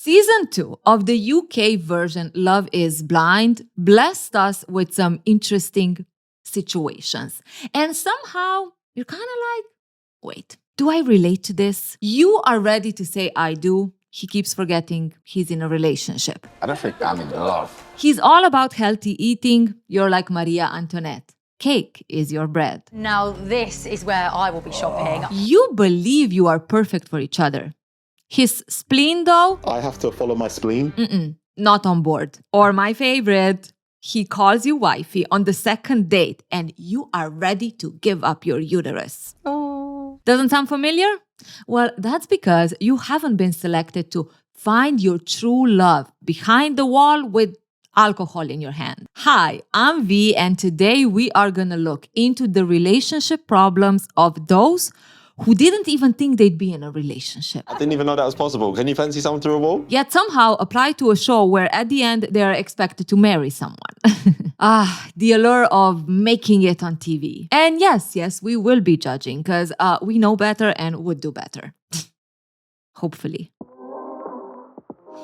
Season 2 of the UK version Love is Blind blessed us with some interesting situations. And somehow you're kind of like, wait, do I relate to this? You are ready to say I do. He keeps forgetting he's in a relationship. I don't think I'm in love. He's all about healthy eating. You're like Maria Antoinette. Cake is your bread. Now this is where I will be shopping. You believe you are perfect for each other. His spleen, though? I have to follow my spleen? Not on board. Or my favorite, he calls you wifey on the second date and you are ready to give up your uterus. Oh. Doesn't sound familiar? Well, that's because you haven't been selected to find your true love behind the wall with alcohol in your hand. Hi, I'm V, and today we are gonna look into the relationship problems of those who didn't even think they'd be in a relationship. I didn't even know that was possible. Can you fancy someone through a wall? Yet somehow apply to a show where at the end they are expected to marry someone. The allure of making it on TV. And yes, we will be judging because we know better and would do better. Hopefully.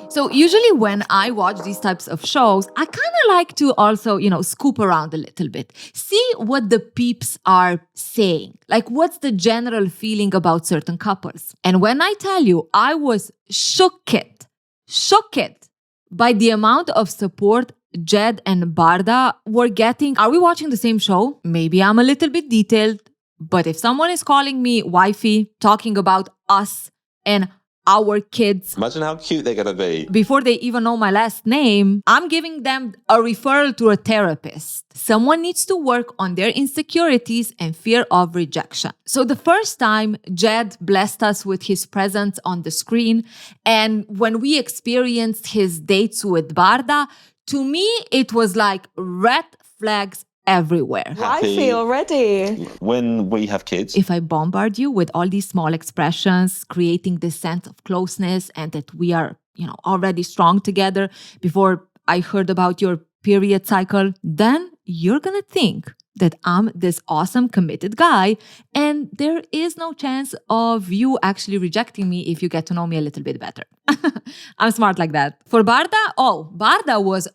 So usually when I watch these types of shows, I kind of like to also, scoop around a little bit. See what the peeps are saying. Like, what's the general feeling about certain couples? And when I tell you, I was shooked by the amount of support Jed and Bardha were getting. Are we watching the same show? Maybe I'm a little bit detailed, but if someone is calling me wifey, talking about us and our kids. Imagine how cute they're going to be. Before they even know my last name, I'm giving them a referral to a therapist. Someone needs to work on their insecurities and fear of rejection. So the first time Jed blessed us with his presence on the screen, and when we experienced his dates with Bardha, to me, it was like red flags everywhere. Wifey already. When we have kids. If I bombard you with all these small expressions, creating this sense of closeness and that we are, already strong together before I heard about your period cycle, then you're going to think that I'm this awesome committed guy and there is no chance of you actually rejecting me if you get to know me a little bit better. I'm smart like that. For Bardha, Bardha was,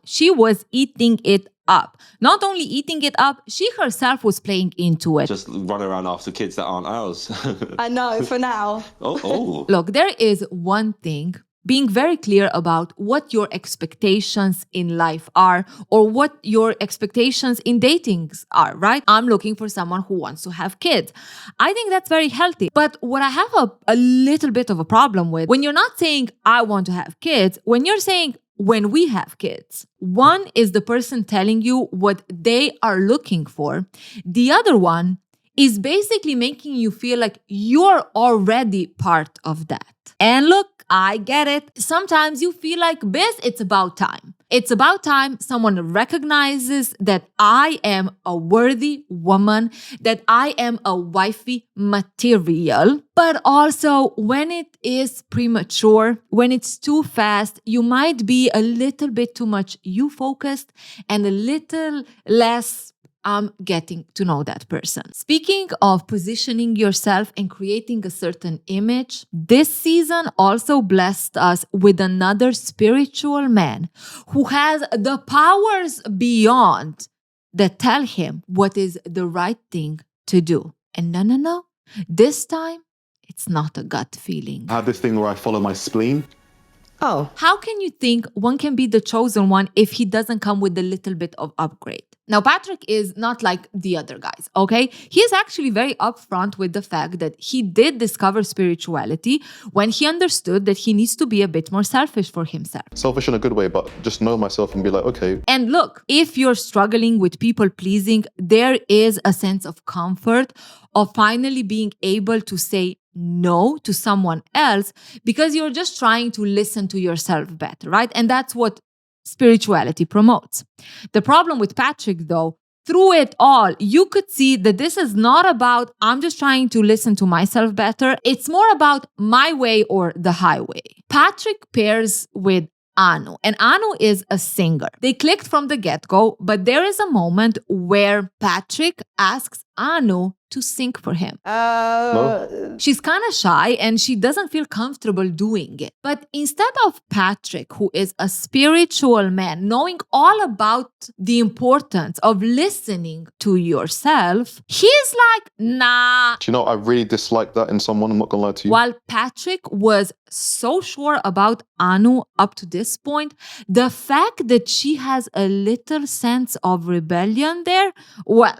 she was eating it up. Not only eating it up, she herself was playing into it. Just run around after kids that aren't ours. I know, for now. Oh. Look, there is one thing, being very clear about what your expectations in life are or what your expectations in datings are, right? I'm looking for someone who wants to have kids. I think that's very healthy. But what I have a little bit of a problem with, when you're not saying, I want to have kids, when you're saying, when we have kids, one is the person telling you what they are looking for. The other one is basically making you feel like you're already part of that. And look, I get it. Sometimes you feel like, Biz, it's about time. It's about time someone recognizes that I am a worthy woman, that I am a wifey material. But also, when it is premature, when it's too fast, you might be a little bit too much you-focused and a little less I'm getting to know that person. Speaking of positioning yourself and creating a certain image, this season also blessed us with another spiritual man who has the powers beyond that tell him what is the right thing to do. And no, this time it's not a gut feeling. I have this thing where I follow my spleen. Oh. How can you think one can be the chosen one if he doesn't come with a little bit of upgrade? Now, Patrick is not like the other guys, okay? He is actually very upfront with the fact that he did discover spirituality when he understood that he needs to be a bit more selfish for himself. Selfish in a good way, but just know myself and be like, okay. And look, if you're struggling with people pleasing, there is a sense of comfort of finally being able to say no to someone else because you're just trying to listen to yourself better, right? And that's what spirituality promotes. The problem with Patrick, though, through it all, you could see that this is not about, I'm just trying to listen to myself better. It's more about my way or the highway. Patrick pairs with Anu, and Anu is a singer. They clicked from the get-go, but there is a moment where Patrick asks Anu to sing for him. No? She's kind of shy and she doesn't feel comfortable doing it. But instead of Patrick, who is a spiritual man, knowing all about the importance of listening to yourself, he's like, nah. Do you know, I really dislike that in someone, I'm not gonna lie to you. While Patrick was so sure about Anu up to this point, the fact that she has a little sense of rebellion there, well,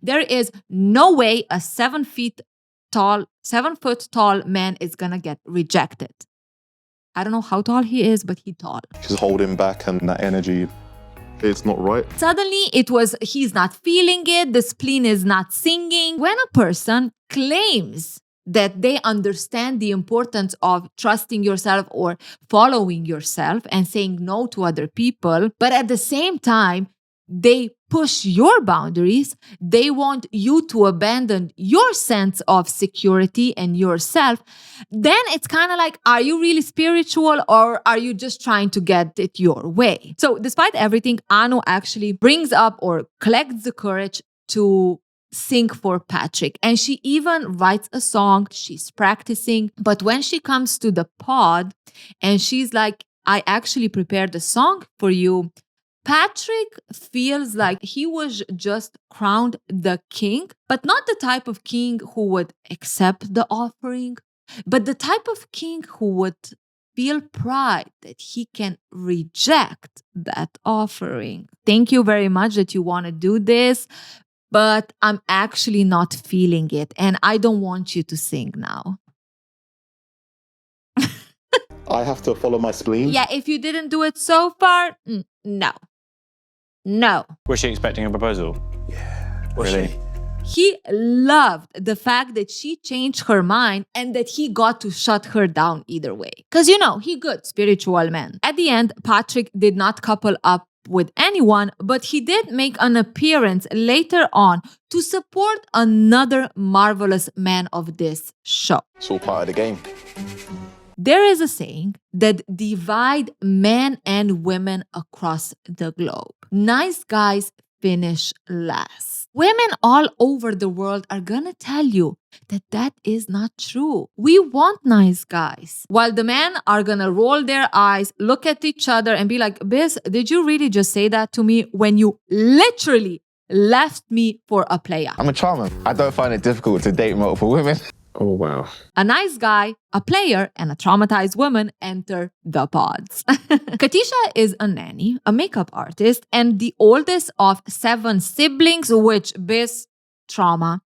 there is no way a 7 foot tall man is gonna get rejected. I don't know how tall he is, but he's tall. She's holding back and that energy, it's not right. Suddenly, he's not feeling it, the spleen is not singing. When a person claims that they understand the importance of trusting yourself or following yourself and saying no to other people, but at the same time, they push your boundaries, they want you to abandon your sense of security and yourself, then it's kind of like, are you really spiritual or are you just trying to get it your way? So despite everything, Anu actually brings up or collects the courage to sing for Patrick. And she even writes a song, she's practicing. But when she comes to the pod and she's like, I actually prepared a song for you, Patrick feels like he was just crowned the king, but not the type of king who would accept the offering, but the type of king who would feel pride that he can reject that offering. Thank you very much that you want to do this, but I'm actually not feeling it, and I don't want you to sing now. I have to follow my spleen. Yeah, if you didn't do it so far, no. No. Was she expecting a proposal? Really? He loved the fact that she changed her mind and that he got to shut her down either way. Because, he good spiritual man. At the end, Patrick did not couple up with anyone, but he did make an appearance later on to support another marvelous man of this show. It's all part of the game. There is a saying that divide men and women across the globe. Nice guys finish last. Women all over the world are gonna tell you that that is not true. We want nice guys. While the men are gonna roll their eyes, look at each other and be like, Biz, did you really just say that to me when you literally left me for a player? I'm a charmer. I don't find it difficult to date multiple women. Oh, wow. A nice guy, a player, and a traumatized woman enter the pods. Katisha is a nanny, a makeup artist, and the oldest of 7 siblings, which biz trauma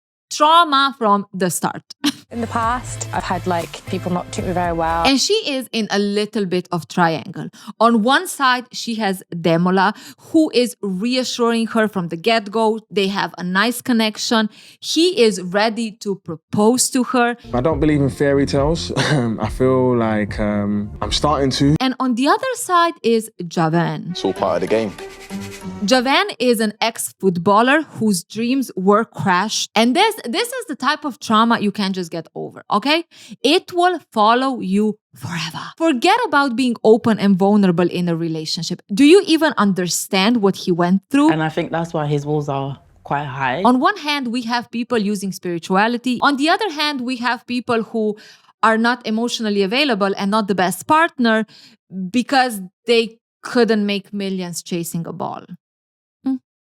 from the start. In the past, I've had people not treat me very well. And she is in a little bit of triangle. On one side, she has Demola, who is reassuring her from the get-go. They have a nice connection. He is ready to propose to her. I don't believe in fairy tales. I feel like I'm starting to. And on the other side is Javan. It's all part of the game. Javan is an ex-footballer whose dreams were crashed. And this is the type of trauma you can't just get over, okay? It will follow you forever. Forget about being open and vulnerable in a relationship. Do you even understand what he went through? And I think that's why his walls are quite high. On one hand, we have people using spirituality. On the other hand, we have people who are not emotionally available and not the best partner because they couldn't make millions chasing a ball.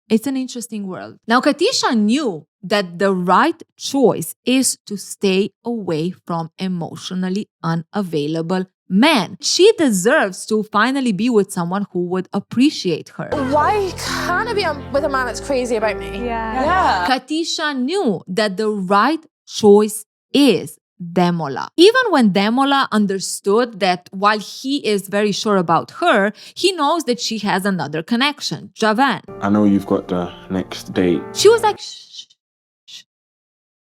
It's an interesting world. Now, Katisha knew that the right choice is to stay away from emotionally unavailable men. She deserves to finally be with someone who would appreciate her. Why can't I be with a man that's crazy about me? Yeah. Katisha knew that the right choice is Demola. Even when Demola understood that while he is very sure about her, he knows that she has another connection, Javan. I know you've got the next date. She was like, shh, shh.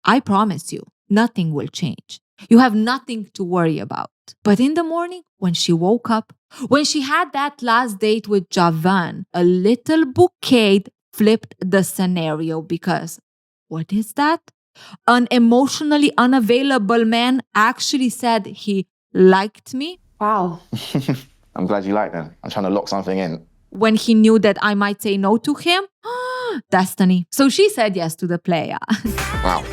I promise you, nothing will change. You have nothing to worry about. But in the morning, when she woke up, when she had that last date with Javan, a little bouquet flipped the scenario because, what is that? An emotionally unavailable man actually said he liked me. Wow. I'm glad you like them. I'm trying to lock something in. When he knew that I might say no to him, Destiny. So she said yes to the playa. Wow.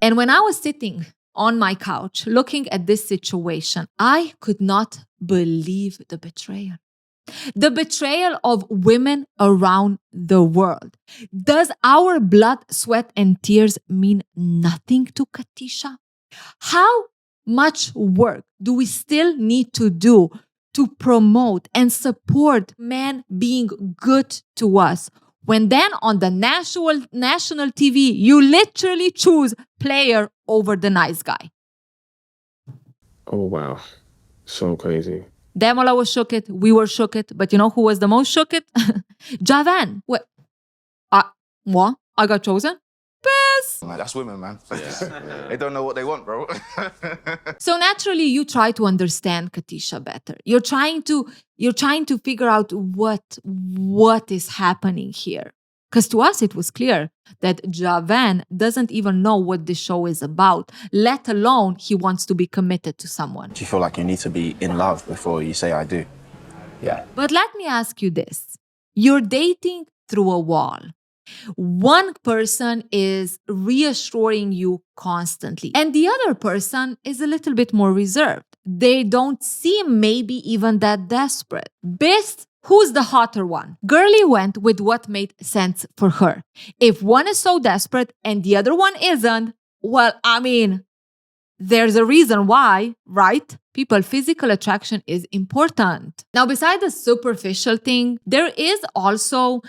And when I was sitting on my couch looking at this situation, I could not believe the betrayal. The betrayal of women around the world. Does our blood, sweat, and tears mean nothing to Katisha? How much work do we still need to do to promote and support men being good to us, when then on the national TV, you literally choose player over the nice guy? Oh, wow. So crazy. Demola was shook it, we were shook it, but you know who was the most shook it? Javan. What? What? I got chosen? Piss! Man, that's women, man. They don't know what they want, bro. So naturally, you try to understand Katisha better. You're trying to figure out what is happening here. Because to us, it was clear that Javan doesn't even know what this show is about, let alone he wants to be committed to someone. Do you feel like you need to be in love before you say I do? Yeah. But let me ask you this. You're dating through a wall. One person is reassuring you constantly, and the other person is a little bit more reserved. They don't seem maybe even that desperate. Best, who's the hotter one? Girlie went with what made sense for her. If one is so desperate and the other one isn't, well, I mean, there's a reason why, right? People, physical attraction is important. Now, beside the superficial thing, there is also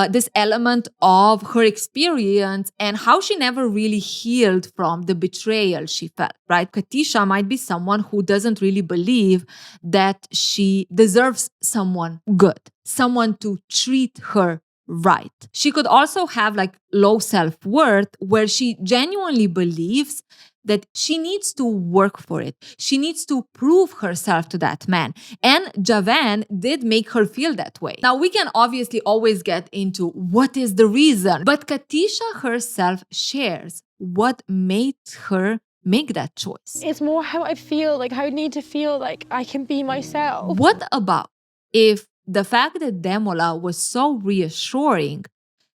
this element of her experience and how she never really healed from the betrayal she felt, right? Katisha might be someone who doesn't really believe that she deserves someone good, someone to treat her right. She could also have like low self-worth where she genuinely believes that she needs to work for it. She needs to prove herself to that man. And Javan did make her feel that way. Now, we can obviously always get into what is the reason, but Katisha herself shares what made her make that choice. It's more how I feel, like how I need to feel like I can be myself. What about if the fact that Demola was so reassuring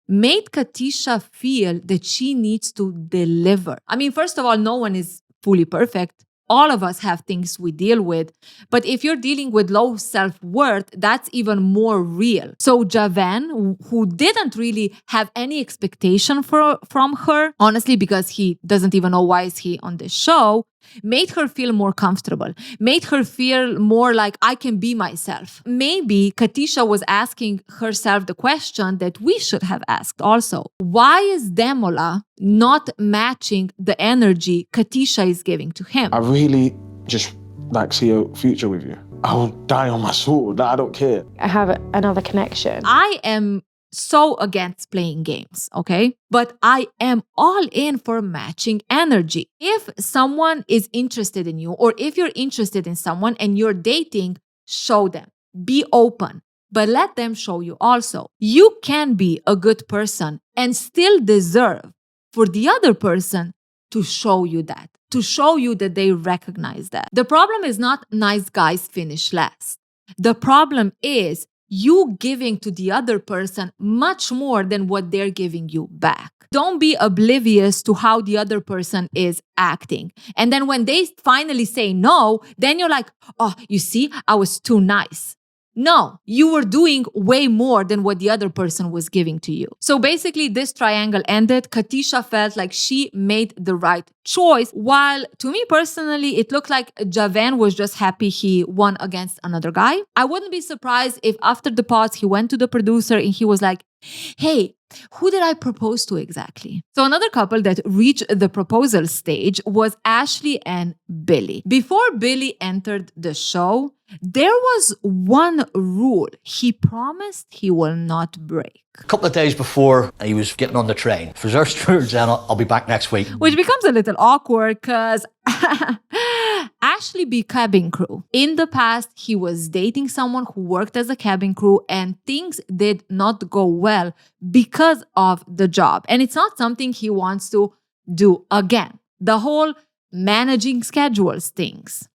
made Katisha feel that she needs to deliver? I mean, first of all, no one is fully perfect. All of us have things we deal with. But if you're dealing with low self-worth, that's even more real. So Javan, who didn't really have any expectation from her, honestly, because he doesn't even know why is he on this show, made her feel more comfortable, made her feel more like I can be myself. Maybe Katisha was asking herself the question that we should have asked also. Why is Demola not matching the energy Katisha is giving to him? I really just like see a future with you. I will die on my sword. I don't care. I have another connection. I am so against playing games, okay? But I am all in for matching energy. If someone is interested in you, or if you're interested in someone and you're dating, show them. Be open, but let them show you also. You can be a good person and still deserve for the other person to show you that, to show you that they recognize that. The problem is not nice guys finish last. The problem is you giving to the other person much more than what they're giving you back. Don't be oblivious to how the other person is acting. And then when they finally say no, then you're like, oh, you see, I was too nice. No, you were doing way more than what the other person was giving to you. So basically, this triangle ended. Katisha felt like she made the right choice, while to me personally, it looked like Javan was just happy he won against another guy. I wouldn't be surprised if after the pause, he went to the producer and he was like, hey, who did I propose to exactly? So another couple that reached the proposal stage was Ashley and Billy. Before Billy entered the show, there was one rule he promised he will not break. A couple of days before he was getting on the train, for Zersters, and I'll be back next week. Which becomes a little awkward because Ashley be cabin crew. In the past, he was dating someone who worked as a cabin crew and things did not go well because of the job. And it's not something he wants to do again. The whole managing schedules things.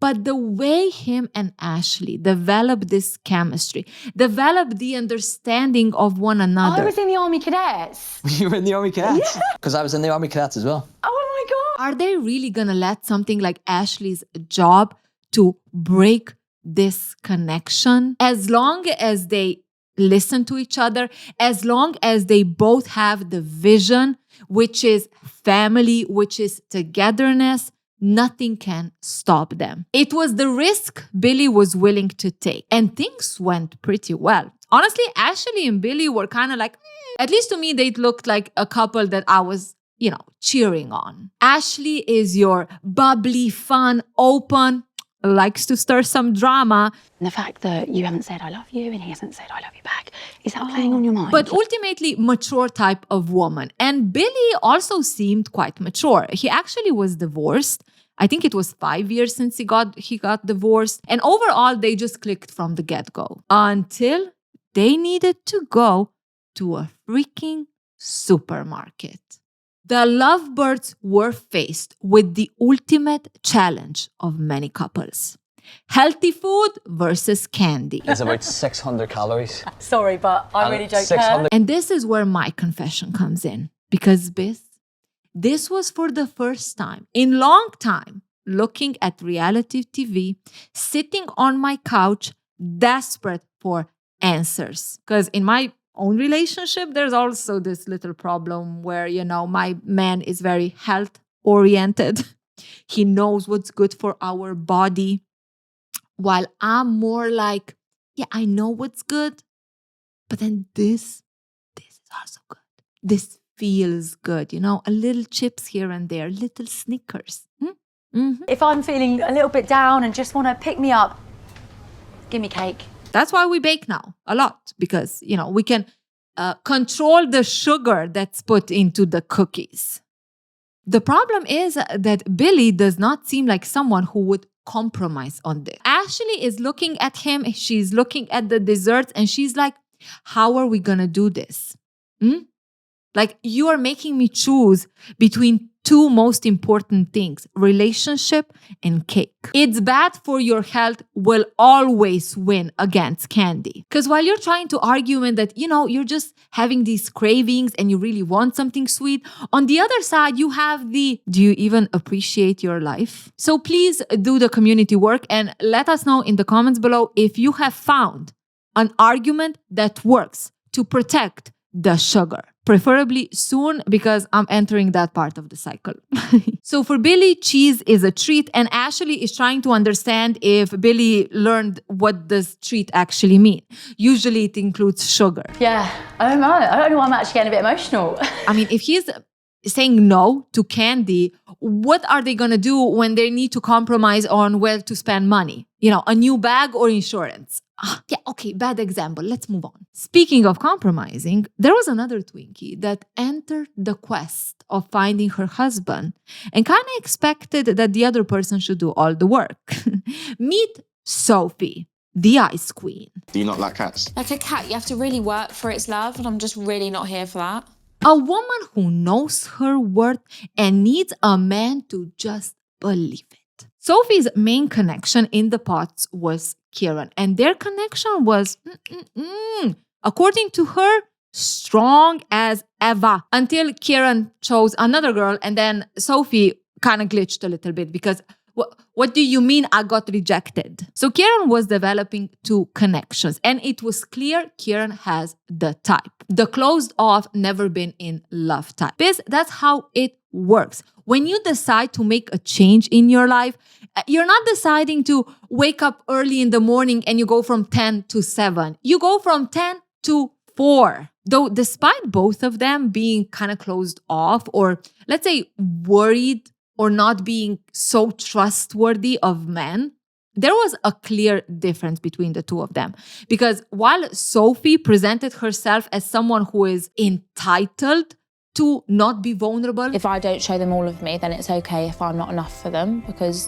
But the way him and Ashley developed this chemistry, developed the understanding of one another. I was in the Army Cadets. You were in the Army Cadets? Because I was in the Army Cadets as well. Oh my God. Are they really gonna let something like Ashley's job to break this connection? As long as they listen to each other, as long as they both have the vision, which is family, which is togetherness, nothing can stop them. It was the risk Billy was willing to take, and things went pretty well. Honestly, Ashley and Billy were kind of like, at least to me, they looked like a couple that I was, cheering on. Ashley is your bubbly, fun, open, likes to stir some drama. And the fact that you haven't said I love you and he hasn't said I love you back, is that playing on your mind? But ultimately, mature type of woman. And Billy also seemed quite mature. He actually was divorced. I think it was 5 years since he got divorced. And overall, they just clicked from the get-go. Until they needed to go to a freaking supermarket. The lovebirds were faced with the ultimate challenge of many couples. Healthy food versus candy. It's about 600 calories. Sorry, but I really don't care. And this is where my confession comes in. Because this was for the first time in long time looking at reality TV, sitting on my couch, desperate for answers. Because in my own relationship, there's also this little problem where, my man is very health oriented. He knows what's good for our body. While I'm more like, yeah, I know what's good, but then this is also good. This feels good, a little chips here and there, little Snickers. Mm-hmm. If I'm feeling a little bit down and just want to pick me up, give me cake. That's why we bake now a lot, because, we can control the sugar that's put into the cookies. The problem is that Billy does not seem like someone who would compromise on this. Ashley is looking at him, she's looking at the desserts, and she's like, how are we gonna do this? Like, you are making me choose between two most important things, relationship and cake. It's bad for your health will always win against candy. Because while you're trying to argue that, you're just having these cravings and you really want something sweet, on the other side, you have do you even appreciate your life? So please do the community work and let us know in the comments below if you have found an argument that works to protect the sugar. Preferably soon, because I'm entering that part of the cycle. So for Billy, cheese is a treat, and Ashley is trying to understand if Billy learned what does treat actually mean. Usually it includes sugar. Yeah, I don't know. I don't know why I'm actually getting a bit emotional. I mean, if he's saying no to candy, what are they going to do when they need to compromise on where to spend money? A new bag or insurance? Yeah, okay, bad example. Let's move on. Speaking of compromising, there was another Twinkie that entered the quest of finding her husband and kind of expected that the other person should do all the work. Meet Sophie, the ice queen. Do you not like cats? Like a cat, you have to really work for its love, and I'm just really not here for that. A woman who knows her worth and needs a man to just believe it. Sophie's main connection in the pots was Kieran, and their connection was, according to her, strong as ever, until Kieran chose another girl, and then Sophie kind of glitched a little bit because what do you mean I got rejected? So Kieran was developing two connections, and it was clear Kieran has the type. The closed off, never been in love type. That's how it works. When you decide to make a change in your life, you're not deciding to wake up early in the morning and you go from 10 to 7. You go from 10 to 4. Though despite both of them being kind of closed off, or let's say worried or not being so trustworthy of men, there was a clear difference between the two of them. Because while Sophie presented herself as someone who is entitled to not be vulnerable. If I don't show them all of me, then it's okay if I'm not enough for them, because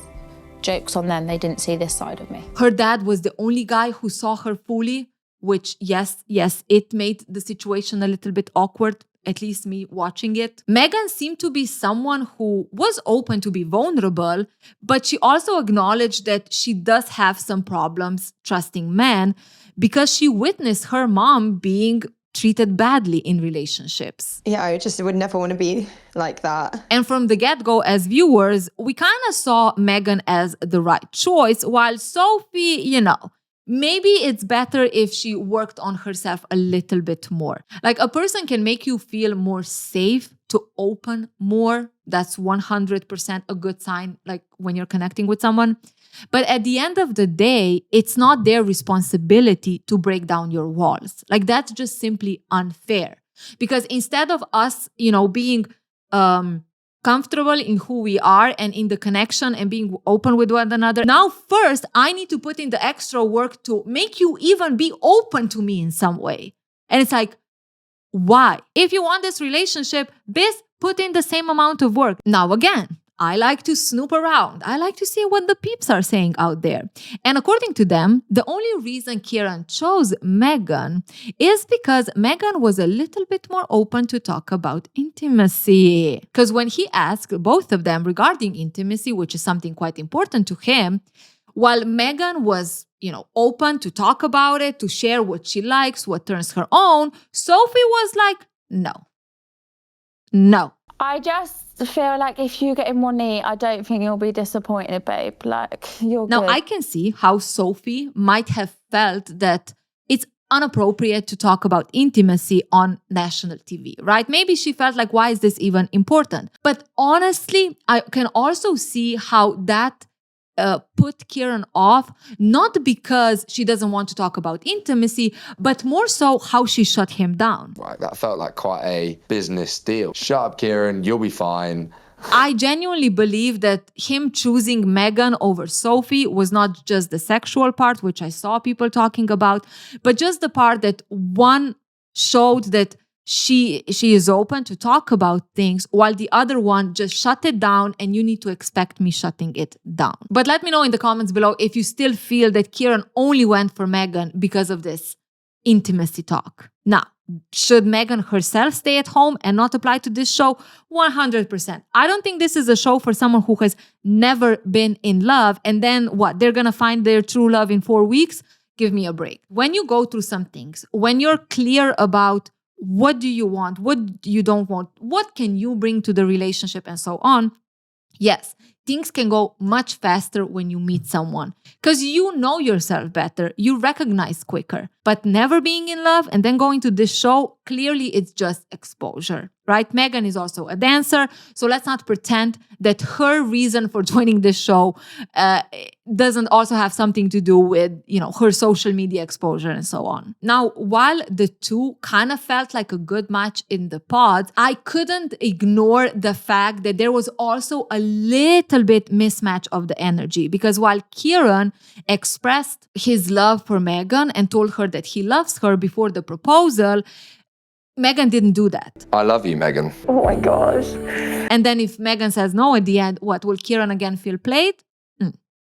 joke's on them, they didn't see this side of me. Her dad was the only guy who saw her fully. which yes, it made the situation a little bit awkward, at least me watching it. Meghan seemed to be someone who was open to be vulnerable, but she also acknowledged that she does have some problems trusting men because she witnessed her mom being treated badly in relationships. Yeah, I just would never want to be like that. And from the get-go, as viewers, we kind of saw Meghan as the right choice, while Sophie, maybe it's better if she worked on herself a little bit more. Like, a person can make you feel more safe to open more. That's 100% a good sign, like when you're connecting with someone. But at the end of the day, it's not their responsibility to break down your walls. Like, that's just simply unfair. Because instead of us, being comfortable in who we are and in the connection and being open with one another, now first, I need to put in the extra work to make you even be open to me in some way. And it's like, why? If you want this relationship, put in the same amount of work. Now, again, I like to snoop around. I like to see what the peeps are saying out there. And according to them, the only reason Kieran chose Meghan is because Meghan was a little bit more open to talk about intimacy. Because when he asked both of them regarding intimacy, which is something quite important to him, while Meghan was, open to talk about it, to share what she likes, what turns her on, Sophie was like, no. I just feel like if you get in one knee, I don't think you'll be disappointed, babe. Like, you're Now, good. I can see how Sophie might have felt that it's inappropriate to talk about intimacy on national TV, right? Maybe she felt like, why is this even important? But honestly, I can also see how that put Kieran off, not because she doesn't want to talk about intimacy, but more so how she shut him down. Right, that felt like quite a business deal. Shut up, Kieran, you'll be fine. I genuinely believe that him choosing Meghan over Sophie was not just the sexual part, which I saw people talking about, but just the part that one showed that she is open to talk about things, while the other one just shut it down, and you need to expect me shutting it down. But let me know in the comments below if you still feel that Kieran only went for Meghan because of this intimacy talk. Now, should Meghan herself stay at home and not apply to this show? 100%. I don't think this is a show for someone who has never been in love, and then what? They're gonna find their true love in 4 weeks? Give me a break. When you go through some things, when you're clear about what do you want, what you don't want, what can you bring to the relationship, and so on, yes, things can go much faster when you meet someone because you know yourself better, you recognize quicker. But never being in love and then going to this show, clearly it's just exposure, right? Meghan is also a dancer, so let's not pretend that her reason for joining this show doesn't also have something to do with, her social media exposure and so on. Now, while the two kind of felt like a good match in the pods, I couldn't ignore the fact that there was also a little bit mismatch of the energy, because while Kieran expressed his love for Meghan and told her that he loves her before the proposal, Meghan didn't do that. I love you, Meghan. Oh my gosh. And then if Meghan says no at the end, what, will Kieran again feel played?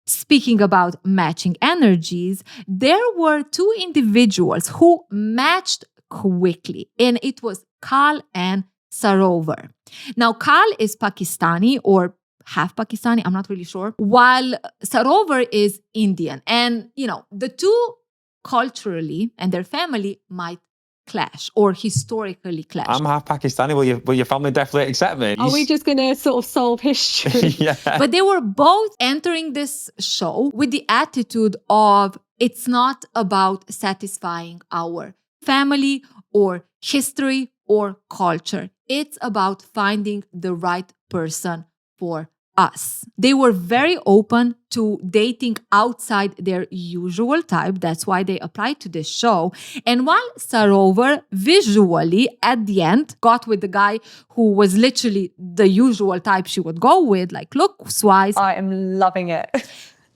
Speaking about matching energies, there were two individuals who matched quickly, and it was Kal and Sarovar. Now, Kal is Pakistani or half Pakistani, I'm not really sure, while Sarovar is Indian. And, the two culturally and their family might clash or historically clash. I'm half Pakistani. Will your family definitely accept me? Are we just going to sort of solve history? Yeah. But they were both entering this show with the attitude of, it's not about satisfying our family or history or culture. It's about finding the right person for us. They were very open to dating outside their usual type. That's why they applied to this show. And while Sarovar visually at the end got with the guy who was literally the usual type she would go with, like looks-wise, I am loving it.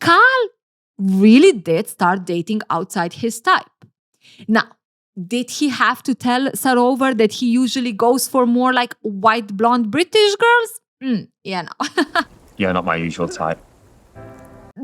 Kal really did start dating outside his type. Now, did he have to tell Sarovar that he usually goes for more like white blonde British girls? Yeah, no. Yeah, not my usual type.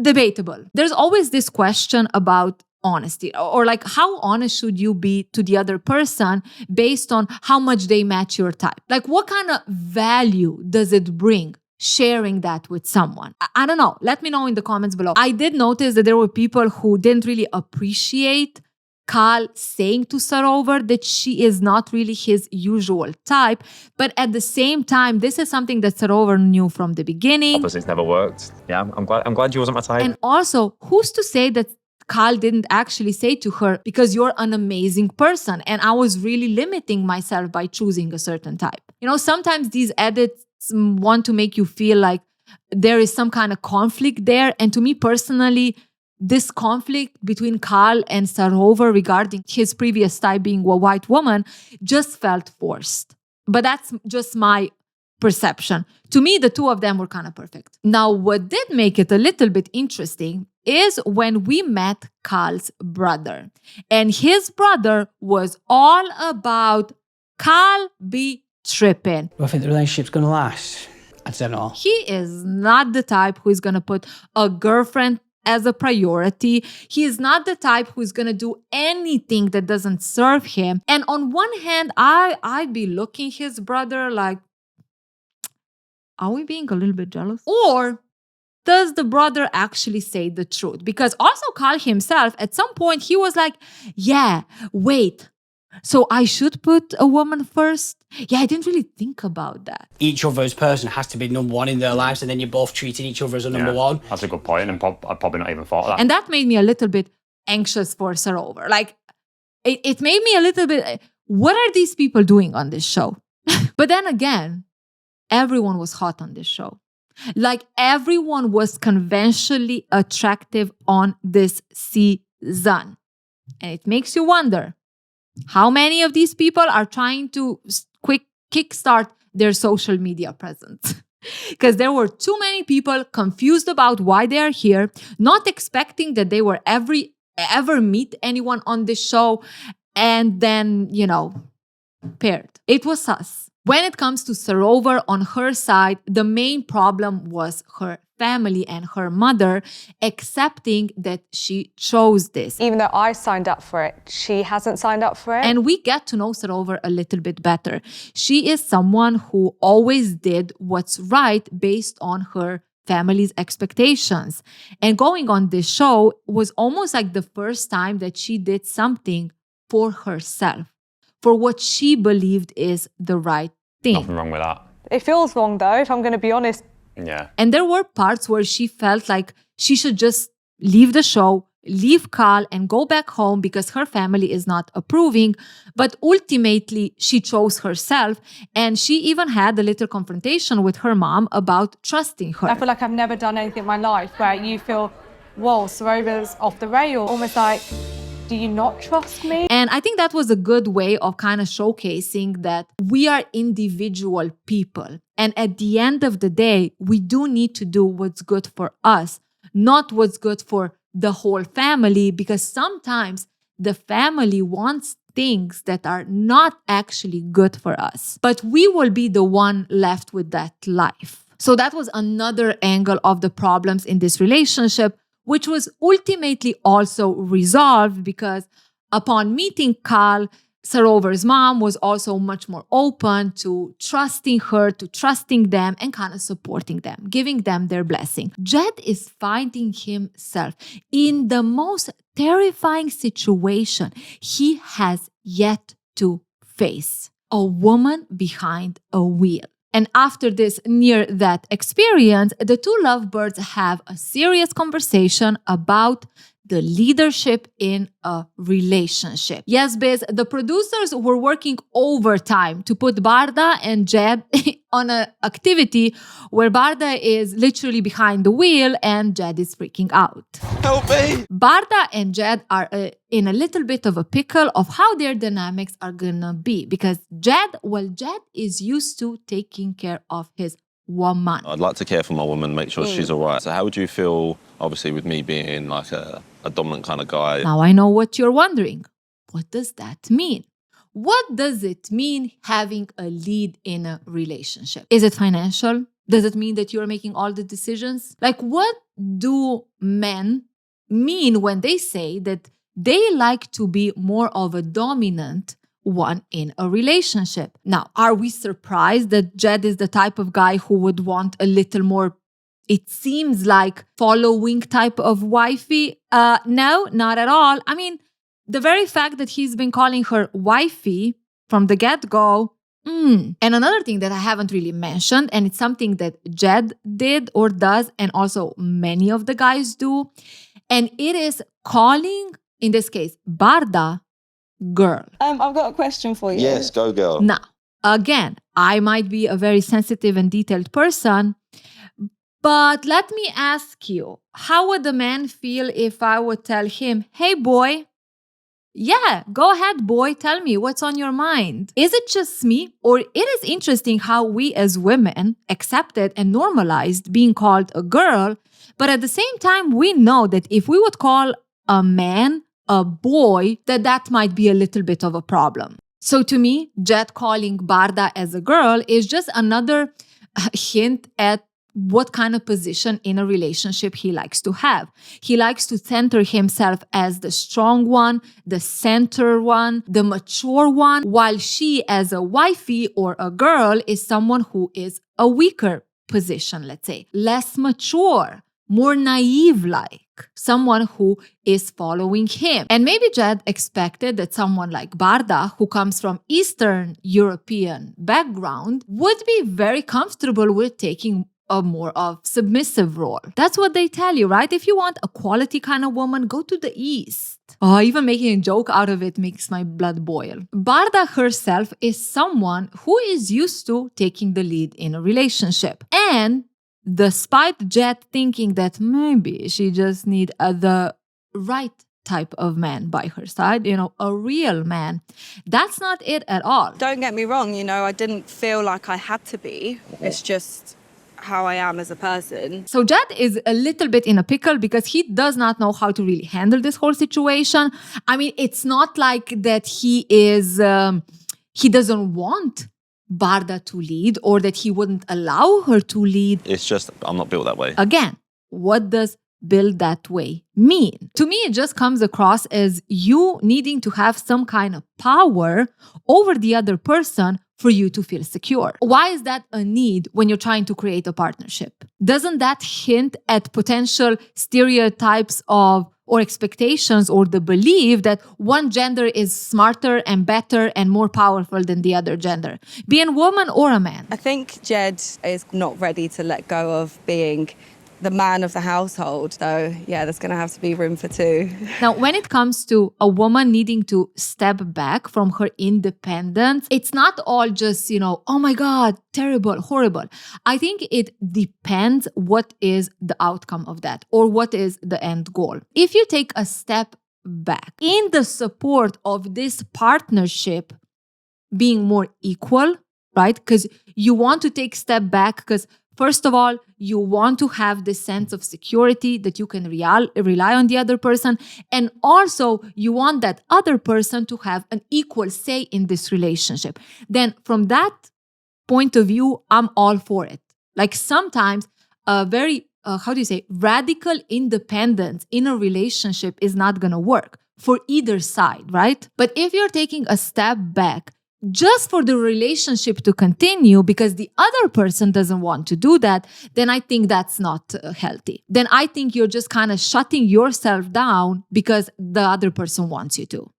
Debatable. There's always this question about honesty? Or like, how honest should you be to the other person based on how much they match your type? Like, what kind of value does it bring sharing that with someone? I don't know. Let me know in the comments below. I did notice that there were people who didn't really appreciate Kal saying to Sarover that she is not really his usual type. But at the same time, this is something that Sarover knew from the beginning. Opposites never worked. Yeah, I'm glad you wasn't my type. And also, who's to say that Kal didn't actually say to her, because you're an amazing person and I was really limiting myself by choosing a certain type. You know, sometimes these edits want to make you feel like there is some kind of conflict there. And to me personally, this conflict between Kal and Sarover regarding his previous type being a white woman just felt forced. But that's just my perception. To me, the two of them were kind of perfect. Now, what did make it a little bit interesting is when we met Kal's brother. And his brother was all about Kal be tripping. Do I think the relationship's going to last? I don't know. He is not the type who is going to put a girlfriend as a priority. He is not the type who is going to do anything that doesn't serve him. And on one hand, I'd be looking his brother like, are we being a little bit jealous? Or does the brother actually say the truth? Because also Kal himself, at some point, he was like, yeah, wait, so I should put a woman first? Yeah, I didn't really think about that. Each other's person has to be number one in their lives, and then you're both treating each other as a number one. That's a good point, and I'd probably not even thought of that. And that made me a little bit anxious for Sarover. Like, it made me a little bit, what are these people doing on this show? But then again, everyone was hot on this show. Like, everyone was conventionally attractive on this season. And it makes you wonder, how many of these people are trying to kickstart their social media presence? Because there were too many people confused about why they are here, not expecting that they were ever meet anyone on this show, and then, you know, paired. It was sus. When it comes to Sarover, on her side, the main problem was her family and her mother accepting that she chose this. Even though I signed up for it, she hasn't signed up for it. And we get to know Sarover a little bit better. She is someone who always did what's right based on her family's expectations. And going on this show was almost like the first time that she did something for herself, for what she believed is the right thing. Nothing wrong with that. It feels wrong though, if I'm going to be honest. Yeah. And there were parts where she felt like she should just leave the show, leave Kal, and go back home because her family is not approving. But ultimately, she chose herself. And she even had a little confrontation with her mom about trusting her. I feel like I've never done anything in my life where you feel, whoa, Sarover's off the rail. Almost like, do you not trust me? And I think that was a good way of kind of showcasing that we are individual people. And at the end of the day, we do need to do what's good for us, not what's good for the whole family, because sometimes the family wants things that are not actually good for us. But we will be the one left with that life. So that was another angle of the problems in this relationship, which was ultimately also resolved because upon meeting Kal, Sarover's mom was also much more open to trusting her, to trusting them and kind of supporting them, giving them their blessing. Jed is finding himself in the most terrifying situation he has yet to face: a woman behind a wheel. And after this near-death experience, the two lovebirds have a serious conversation about the leadership in a relationship. Yes, Biz, the producers were working overtime to put Bardha and Jed on an activity where Bardha is literally behind the wheel and Jed is freaking out. Help me! Bardha and Jed are in a little bit of a pickle of how their dynamics are gonna be, because Jed is used to taking care of his woman. I'd like to care for my woman, make sure she's all right. So how would you feel, obviously, with me being like a dominant kind of guy? Now I know what you're wondering. What does that mean? What does it mean having a lead in a relationship? Is it financial? Does it mean that you're making all the decisions? Like, what do men mean when they say that they like to be more of a dominant one in a relationship. Now, are we surprised that Jed is the type of guy who would want a little more, it seems like, following type of wifey? No, not at all. I mean, the very fact that he's been calling her wifey from the get-go. And another thing that I haven't really mentioned, and it's something that Jed did or does, and also many of the guys do, and it is calling, in this case, Bardha, girl. I've got a question for you. Yes, go girl. Now, again, I might be a very sensitive and detailed person, but let me ask you, how would a man feel if I would tell him, hey boy, yeah, go ahead, boy, tell me what's on your mind? Is it just me? Or it is interesting how we as women accepted and normalized being called a girl, but at the same time, we know that if we would call a man a boy, that might be a little bit of a problem. So to me, Jed calling Bardha as a girl is just another hint at what kind of position in a relationship he likes to have. He likes to center himself as the strong one, the center one, the mature one, while she as a wifey or a girl is someone who is a weaker position, let's say, less mature, more naive-like, someone who is following him. And maybe Jed expected that someone like Bardha, who comes from Eastern European background, would be very comfortable with taking a more of submissive role. That's what they tell you, right? If you want a quality kind of woman, go to the East. Oh, even making a joke out of it makes my blood boil. Bardha herself is someone who is used to taking the lead in a relationship. And despite Jed thinking that maybe she just needs the right type of man by her side, a real man, that's not it at all. Don't get me wrong, I didn't feel like I had to be. It's just how I am as a person. So Jed is a little bit in a pickle because he does not know how to really handle this whole situation. I mean, it's not like that he doesn't want Bardha to lead or that he wouldn't allow her to lead. It's just, I'm not built that way. Again, what does build that way mean? To me, it just comes across as you needing to have some kind of power over the other person for you to feel secure. Why is that a need when you're trying to create a partnership? Doesn't that hint at potential stereotypes or expectations or the belief that one gender is smarter and better and more powerful than the other gender, be a woman or a man? I think Jed is not ready to let go of being the man of the household. So yeah, there's going to have to be room for two. Now, when it comes to a woman needing to step back from her independence, it's not all just, oh my God, terrible, horrible. I think it depends what is the outcome of that or what is the end goal. If you take a step back in the support of this partnership being more equal, right? Because you want to take step back because first of all, you want to have this sense of security that you can rely on the other person. And also, you want that other person to have an equal say in this relationship. Then from that point of view, I'm all for it. Like sometimes a very, radical independence in a relationship is not going to work for either side, right? But if you're taking a step back, just for the relationship to continue because the other person doesn't want to do that, then I think that's not healthy. Then I think you're just kind of shutting yourself down because the other person wants you to.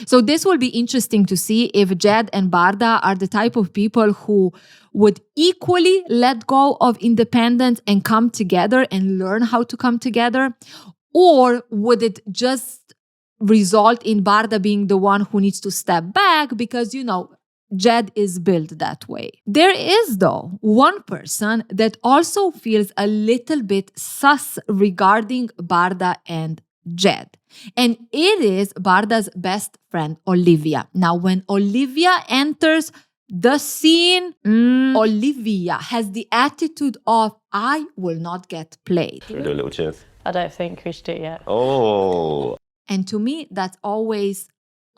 So this will be interesting to see if Jed and Bardha are the type of people who would equally let go of independence and come together and learn how to come together, or would it just result in Bardha being the one who needs to step back because, Jed is built that way. There is, though, one person that also feels a little bit sus regarding Bardha and Jed. And it is Bardha's best friend, Olivia. Now, when Olivia enters the scene, Olivia has the attitude of, I will not get played. Should we do a little cheers? I don't think we should do it yet. Oh. And to me, that's always,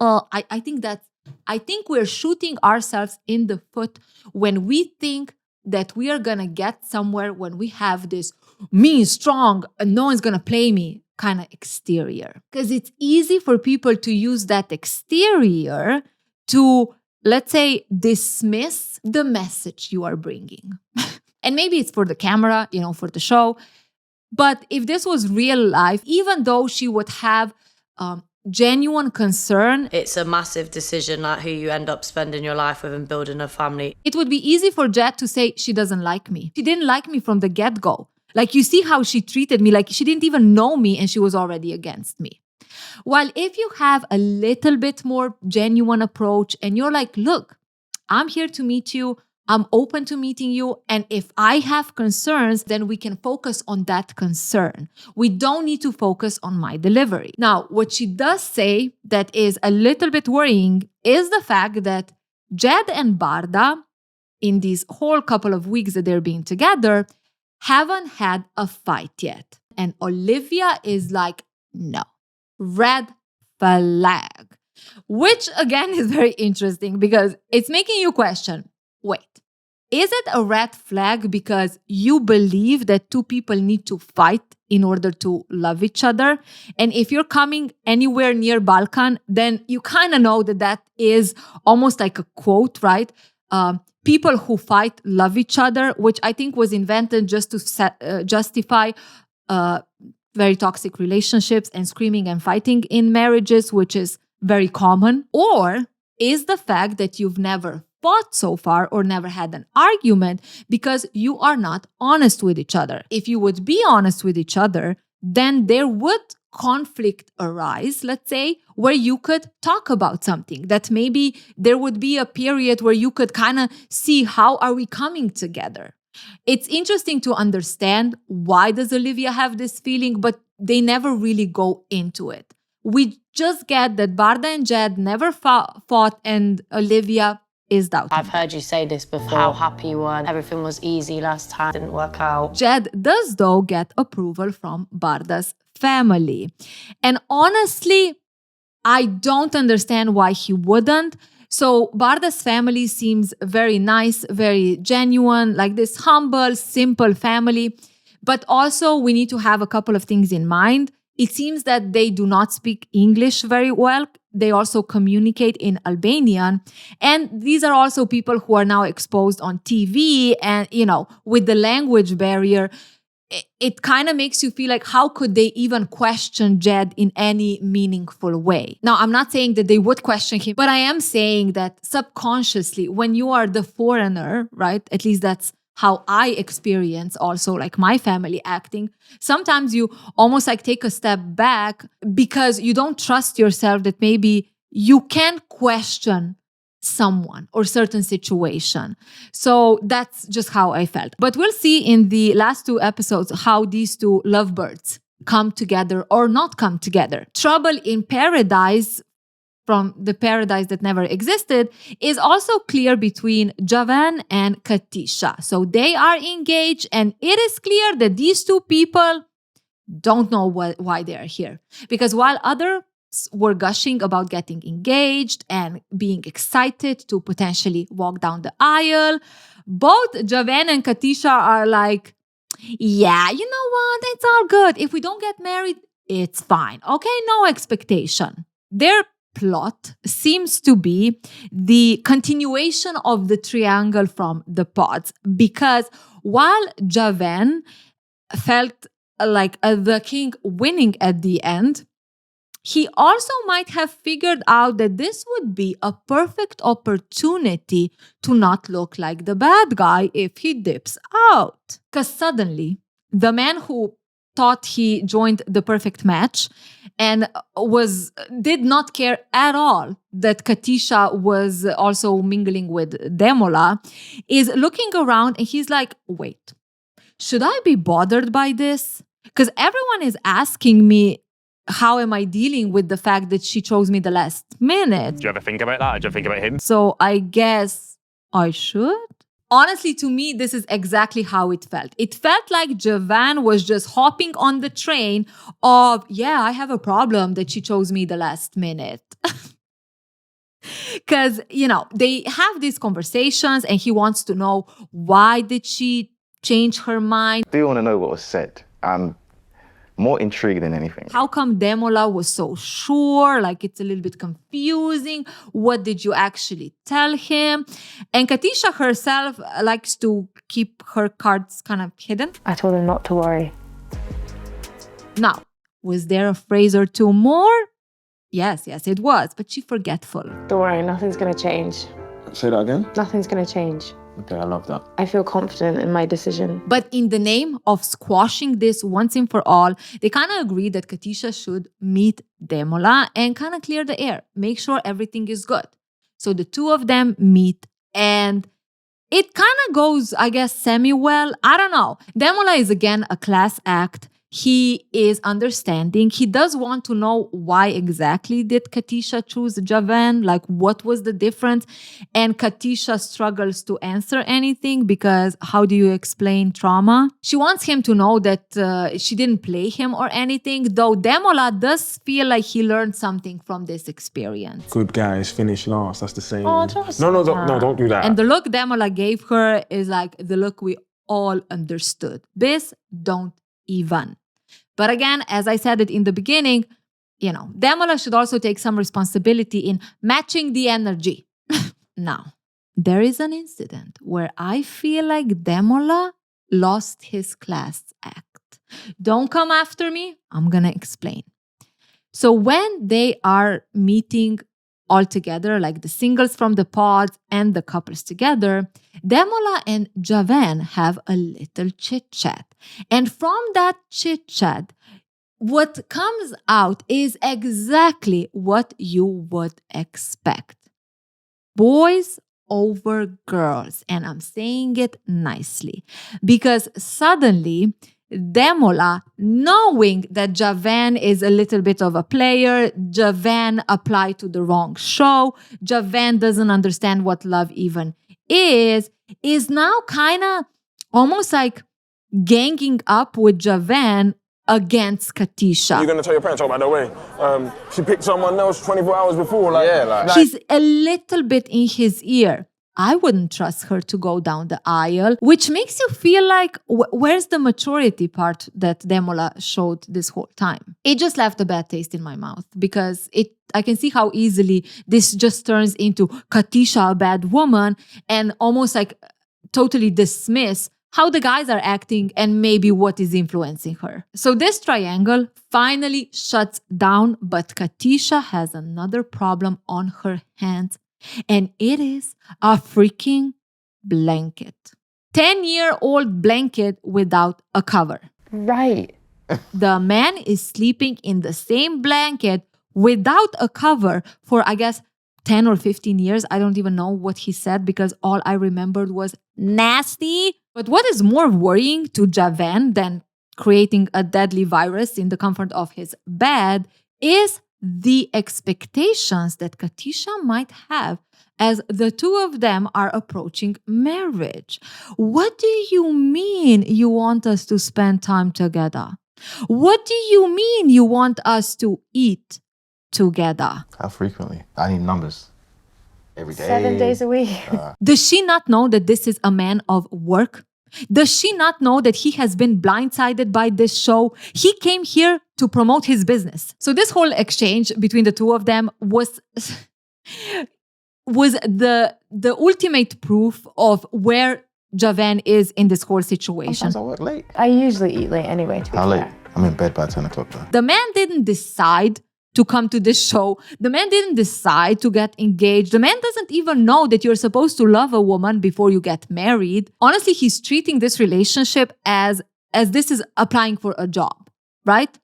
I think we're shooting ourselves in the foot when we think that we are going to get somewhere when we have this me strong and no one's going to play me kind of exterior. Because it's easy for people to use that exterior to, let's say, dismiss the message you are bringing. And maybe it's for the camera, for the show. But if this was real life, even though she would have genuine concern, It's a massive decision, like who you end up spending your life with and building a family. it would be easy for Jed to say she doesn't like me. She didn't like me from the get-go. Like, you see how she treated me, like she didn't even know me and she was already against me. While if you have a little bit more genuine approach and you're like, look, I'm here to meet you, I'm open to meeting you, and if I have concerns, then we can focus on that concern. We don't need to focus on my delivery. Now, what she does say that is a little bit worrying is the fact that Jed and Bardha, in these whole couple of weeks that they're being together, haven't had a fight yet. And Olivia is like, no, red flag. Which again is very interesting because it's making you question, wait, is it a red flag because you believe that two people need to fight in order to love each other? And if you're coming anywhere near Balkan, then you kind of know that that is almost like a quote, right? People who fight love each other, which I think was invented just to justify very toxic relationships and screaming and fighting in marriages, which is very common. Or is the fact that you've never fought so far or never had an argument because you are not honest with each other. If you would be honest with each other, then there would conflict arise, let's say, where you could talk about something, that maybe there would be a period where you could kind of see how are we coming together. It's interesting to understand why does Olivia have this feeling, but they never really go into it. We just get that Bardha and Jed never fought and Olivia is doubting. I've heard you say this before, how happy you were. Everything was easy last time, didn't work out. Jed does, though, get approval from Bardha's family. And honestly, I don't understand why he wouldn't. So Bardha's family seems very nice, very genuine, like this humble, simple family. But also we need to have a couple of things in mind. It seems that they do not speak English very well. They also communicate in Albanian. And these are also people who are now exposed on TV. And, with the language barrier, it kind of makes you feel like, how could they even question Jed in any meaningful way? Now, I'm not saying that they would question him, but I am saying that subconsciously, when you are the foreigner, right? At least that's how I experience also like my family acting. Sometimes you almost like take a step back because you don't trust yourself that maybe you can question someone or certain situation. So that's just how I felt. But we'll see in the last two episodes how these two lovebirds come together or not come together. Trouble in Paradise, from the paradise that never existed, is also clear between Javan and Katisha. So they are engaged, and it is clear that these two people don't know why they are here. Because while others were gushing about getting engaged and being excited to potentially walk down the aisle, both Javan and Katisha are like, yeah, you know what? It's all good. If we don't get married, it's fine. Okay, no expectation. Their plot seems to be the continuation of the triangle from the pods, because while Javan felt like the king winning at the end, he also might have figured out that this would be a perfect opportunity to not look like the bad guy if he dips out. Because suddenly, the man who thought he joined the perfect match and did not care at all that Katisha was also mingling with Demola, is looking around and he's like, wait, should I be bothered by this? Because everyone is asking me, how am I dealing with the fact that she chose me the last minute? Do you ever think about that? Do you ever think about him? So I guess I should? Honestly, to me, this is exactly how it felt. It felt like Javan was just hopping on the train of, yeah, I have a problem that she chose me the last minute. Because, they have these conversations and he wants to know, why did she change her mind? Do you want to know what was said? More intrigue than anything. How come Demola was so sure? Like, it's a little bit confusing. What did you actually tell him? And Katisha herself likes to keep her cards kind of hidden. I told him not to worry. Now, was there a phrase or two more? Yes, it was, but she forgetful. Don't worry, nothing's going to change. Say that again? Nothing's going to change. Okay, I love that. I feel confident in my decision. But in the name of squashing this once and for all, they kind of agreed that Katisha should meet Demola and kind of clear the air, make sure everything is good. So the two of them meet, and it kind of goes, I guess, semi-well. I don't know. Demola is again a class act. He is understanding. He does want to know why exactly did Katisha choose Javan, like what was the difference? And Katisha struggles to answer anything because how do you explain trauma? She wants him to know that she didn't play him or anything, though Demola does feel like he learned something from this experience. Good guys finish last, that's the saying. Oh, don't No, don't do that. And the look Demola gave her is like the look we all understood. This don't even. But again, as I said it in the beginning, Demola should also take some responsibility in matching the energy. Now, there is an incident where I feel like Demola lost his class act. Don't come after me. I'm going to explain. So when they are meeting all together, like the singles from the pods and the couples together, Demola and Javan have a little chit-chat. And from that chit-chat, what comes out is exactly what you would expect. Boys over girls. And I'm saying it nicely. Because suddenly, Demola, knowing that Javan is a little bit of a player, Javan applied to the wrong show, Javan doesn't understand what love even is now kind of almost like ganging up with Javan against Katisha. You're going to tell your parents, oh, by the way, she picked someone else 24 hours before. She's a little bit in his ear. I wouldn't trust her to go down the aisle, which makes you feel like, where's the maturity part that Demola showed this whole time? It just left a bad taste in my mouth because I can see how easily this just turns into Katisha, a bad woman, and almost like totally dismiss how the guys are acting and maybe what is influencing her. So this triangle finally shuts down, but Katisha has another problem on her hands. And it is a freaking blanket. 10-year-old blanket without a cover. Right. The man is sleeping in the same blanket without a cover for, I guess, 10 or 15 years. I don't even know what he said because all I remembered was nasty. But what is more worrying to Javan than creating a deadly virus in the comfort of his bed is the expectations that Katisha might have as the two of them are approaching marriage. What do you mean you want us to spend time together? What do you mean you want us to eat together? How frequently? I need numbers. Every day. 7 days a week. Does she not know that this is a man of work? Does she not know that he has been blindsided by this show? He came here to promote his business. So this whole exchange between the two of them was the ultimate proof of where Javan is in this whole situation. Sometimes I work late. I usually eat late anyway, to be How late? fair. I'm in bed by 10 o'clock though. The man didn't decide to come to this show. The man didn't decide to get engaged. The man doesn't even know that you're supposed to love a woman before you get married. Honestly, he's treating this relationship as this is applying for a job, right?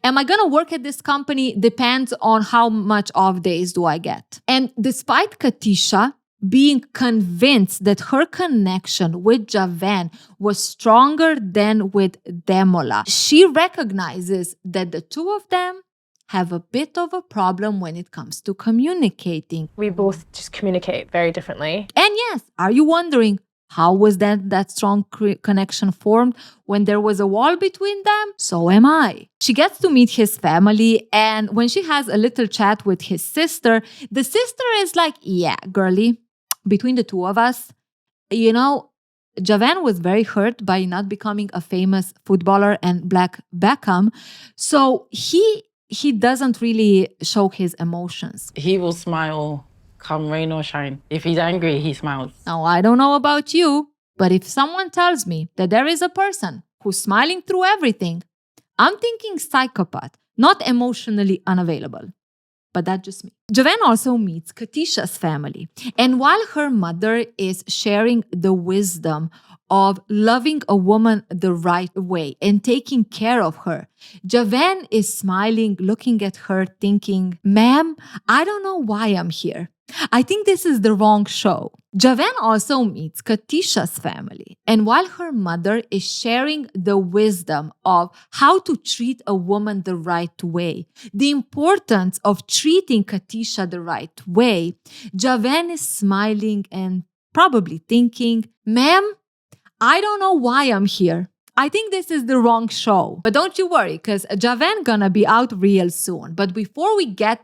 Am I going to work at this company? Depends on how much off days do I get. And despite Katisha being convinced that her connection with Javan was stronger than with Demola, she recognizes that the two of them have a bit of a problem when it comes to communicating. We both just communicate very differently. And yes, are you wondering, how was that strong connection formed when there was a wall between them? So am I. She gets to meet his family, and when she has a little chat with his sister, the sister is like, yeah, girly, between the two of us, Javan was very hurt by not becoming a famous footballer and Black Beckham. So he doesn't really show his emotions. He will smile come rain or shine. If he's angry, he smiles. Now, I don't know about you, but if someone tells me that there is a person who's smiling through everything, I'm thinking psychopath, not emotionally unavailable. But that's just me. Javan also meets Katisha's family. And while her mother is sharing the wisdom of loving a woman the right way and taking care of her, Javan is smiling, looking at her, thinking, ma'am, I don't know why I'm here. I think this is the wrong show. Javan also meets Katisha's family. And while her mother is sharing the wisdom of how to treat a woman the right way, the importance of treating Katisha the right way, Javan is smiling and probably thinking, ma'am, I don't know why I'm here. I think this is the wrong show. But don't you worry, because Javan gonna be out real soon. But before we get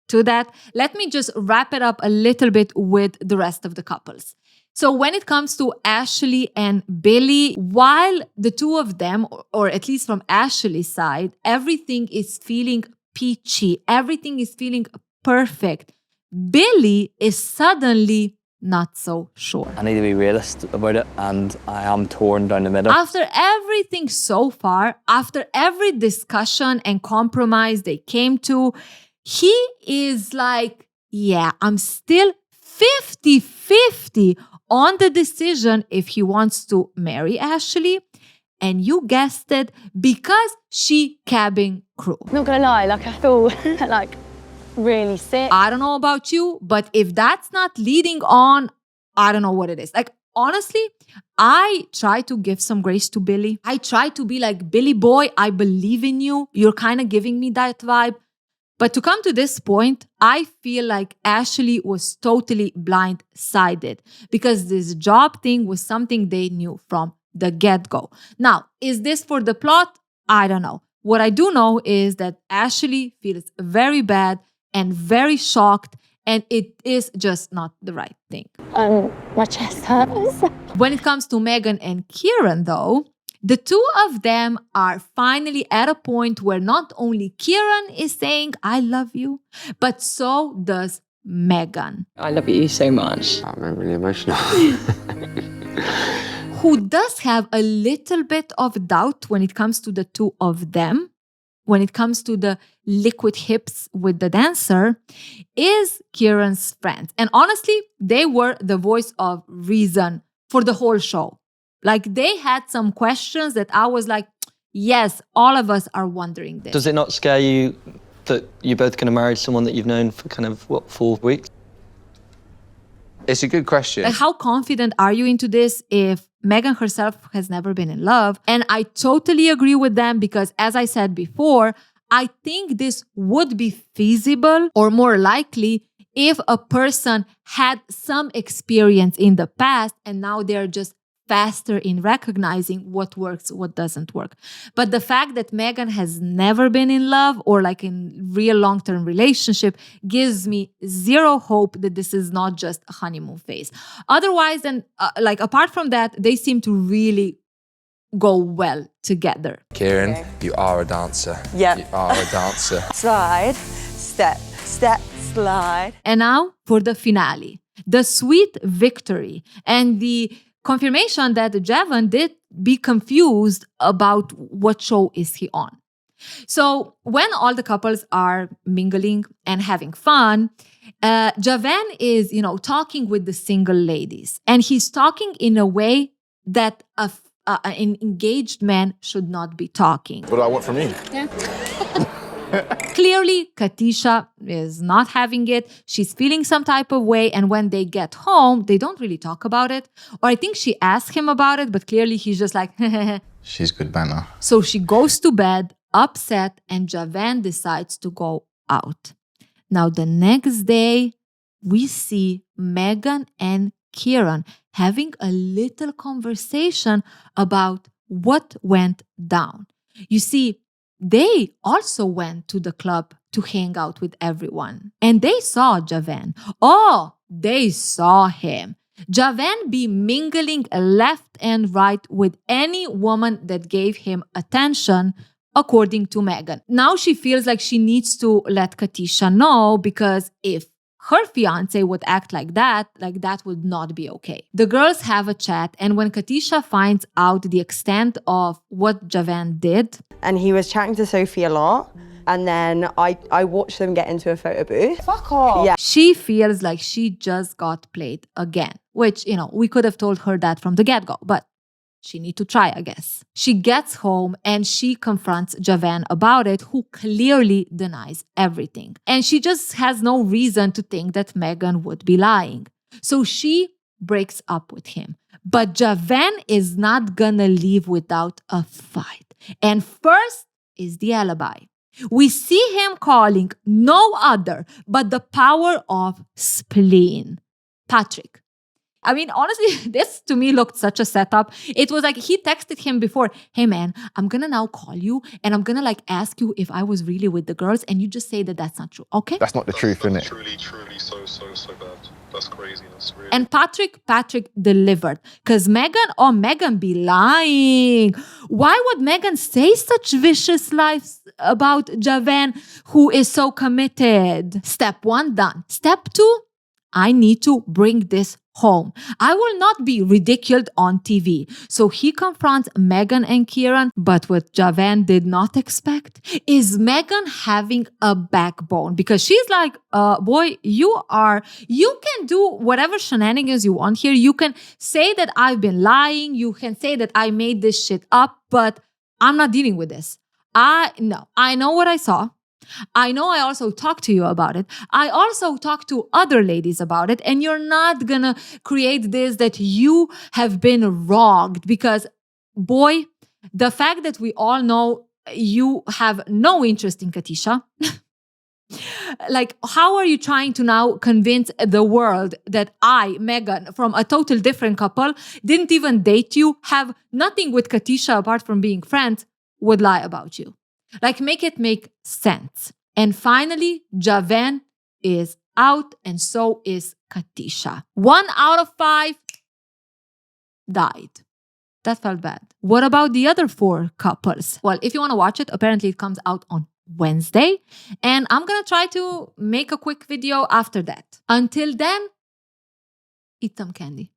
to that, let me just wrap it up a little bit with the rest of the couples. So when it comes to Ashley and Billy, while the two of them, or at least from Ashley's side, everything is feeling peachy, everything is feeling perfect, Billy is suddenly not so sure. I need to be realistic about it, and I am torn down the middle. After everything so far, after every discussion and compromise they came to, he is like, yeah, I'm still 50-50 on the decision if he wants to marry Ashley. And you guessed it, because she cabin crew. Not gonna lie, like I feel like really sick. I don't know about you, but if that's not leading on, I don't know what it is. Like, honestly, I try to give some grace to Billy. I try to be like, Billy boy, I believe in you. You're kind of giving me that vibe. But to come to this point, I feel like Ashley was totally blindsided because this job thing was something they knew from the get-go. Now, is this for the plot? I don't know. What I do know is that Ashley feels very bad and very shocked, and it is just not the right thing. My chest hurts. When it comes to Megan and Kieran, though, the two of them are finally at a point where not only Kieran is saying, I love you, but so does Megan. I love you so much. I'm really emotional. Who does have a little bit of doubt when it comes to the two of them, when it comes to the liquid hips with the dancer, is Kieran's friends. And honestly, they were the voice of reason for the whole show. Like, they had some questions that I was like, yes, all of us are wondering this. Does it not scare you that you're both going to marry someone that you've known for kind of, 4 weeks? It's a good question. Like, how confident are you into this if Megan herself has never been in love? And I totally agree with them because, as I said before, I think this would be feasible or more likely if a person had some experience in the past and now they're just faster in recognizing what works, what doesn't work. But the fact that Megan has never been in love or like in real long-term relationship gives me zero hope that this is not just a honeymoon phase. Otherwise, and like apart from that, they seem to really go well together. Kieran, you are a dancer. Yep. You are a dancer. Slide, step, step, slide. And now for the finale, the sweet victory and the confirmation that Javan did be confused about what show is he on. So when all the couples are mingling and having fun, Javan is, talking with the single ladies. And he's talking in a way that an engaged man should not be talking. What do I want from you? Yeah. Clearly, Katisha is not having it. She's feeling some type of way. And when they get home, they don't really talk about it. Or I think she asked him about it, but clearly he's just like, She's good banter. So she goes to bed, upset, and Javan decides to go out. Now, the next day, we see Megan and Kieran having a little conversation about what went down. You see, they also went to the club to hang out with everyone. And they saw Javan. Oh, they saw him. Javan be mingling left and right with any woman that gave him attention, according to Megan. Now she feels like she needs to let Katisha know, because if her fiance would act like that would not be okay. The girls have a chat, and when Katisha finds out the extent of what Javan did, and he was chatting to Sophie a lot, and then I watched them get into a photo booth. Fuck off. Yeah. she feels like she just got played again, which, we could have told her that from the get-go, but she need to try, I guess. She gets home and she confronts Javan about it, who clearly denies everything. And she just has no reason to think that Megan would be lying. So she breaks up with him. But Javan is not gonna leave without a fight. And first is the alibi. We see him calling no other but the power of spleen, Patrick. I mean, honestly, this to me looked such a setup. It was like he texted him before, hey man, I'm gonna now call you and I'm gonna ask you if I was really with the girls, and you just say that that's not true, okay? That's not the truth, innit? Truly so bad. That's craziness, really. And Patrick delivered. Because Megan be lying. Why would Megan say such vicious lies about Javan, who is so committed? Step 1 done. Step 2, I need to bring this home. I will not be ridiculed on TV. So he confronts Megan and Kieran, but what Javan did not expect is Megan having a backbone, because she's like, boy, you can do whatever shenanigans you want here. You can say that I've been lying. You can say that I made this shit up, but I'm not dealing with this. I know what I saw. I know I also talked to you about it. I also talked to other ladies about it. And you're not gonna create this that you have been wronged, because, boy, the fact that we all know you have no interest in Katisha, how are you trying to now convince the world that I, Megan, from a total different couple, didn't even date you, have nothing with Katisha apart from being friends, would lie about you? Make it make sense. And finally, Javan is out, and so is Katisha. 1 out of 5 died. That felt bad. What about the other 4 couples? Well, if you want to watch it, apparently it comes out on Wednesday. And I'm going to try to make a quick video after that. Until then, eat some candy.